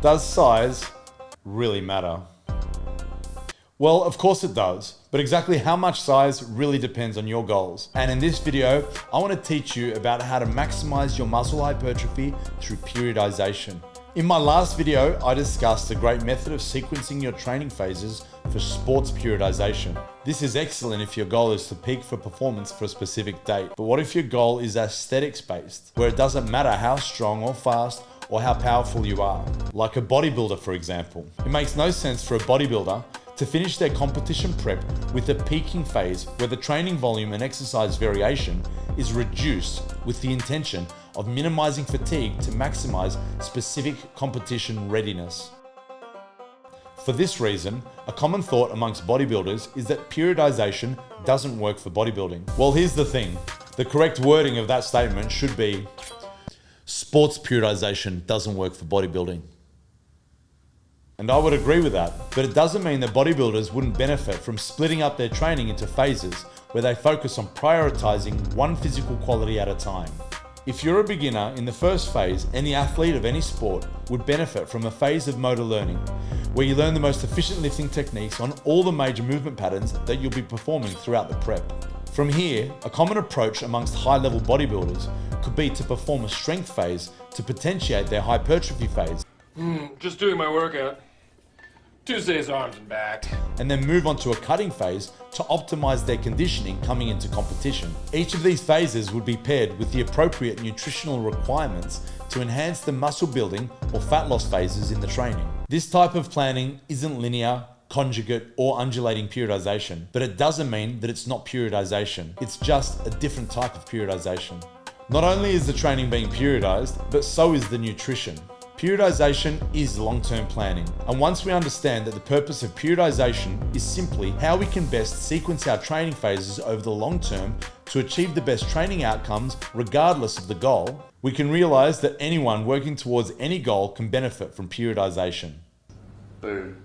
Does size really matter? Well, of course it does, but exactly how much size really depends on your goals. And in this video, I want to teach you about how to maximize your muscle hypertrophy through periodization. In my last video, I discussed a great method of sequencing your training phases for sports periodization. This is excellent if your goal is to peak for performance for a specific date. But what if your goal is aesthetics based, where it doesn't matter how strong or fast or how powerful you are? Like a bodybuilder, for example. It makes no sense for a bodybuilder to finish their competition prep with a peaking phase where the training volume and exercise variation is reduced with the intention of minimizing fatigue to maximize specific competition readiness. For this reason, a common thought amongst bodybuilders is that periodization doesn't work for bodybuilding. Well, here's the thing. The correct wording of that statement should be, sports periodization doesn't work for bodybuilding. And I would agree with that, but it doesn't mean that bodybuilders wouldn't benefit from splitting up their training into phases where they focus on prioritizing one physical quality at a time. If you're a beginner in the first phase, any athlete of any sport would benefit from a phase of motor learning, where you learn the most efficient lifting techniques on all the major movement patterns that you'll be performing throughout the prep. From here, a common approach amongst high-level bodybuilders could be to perform a strength phase to potentiate their hypertrophy phase. Just doing my workout. Tuesday's arms and back. And then move on to a cutting phase to optimize their conditioning coming into competition. Each of these phases would be paired with the appropriate nutritional requirements to enhance the muscle building or fat loss phases in the training. This type of planning isn't linear, conjugate, or undulating periodization, but it doesn't mean that it's not periodization. It's just a different type of periodization. Not only is the training being periodized, but so is the nutrition. Periodization is long-term planning, and once we understand that the purpose of periodization is simply how we can best sequence our training phases over the long term to achieve the best training outcomes regardless of the goal, we can realize that anyone working towards any goal can benefit from periodization. Boom.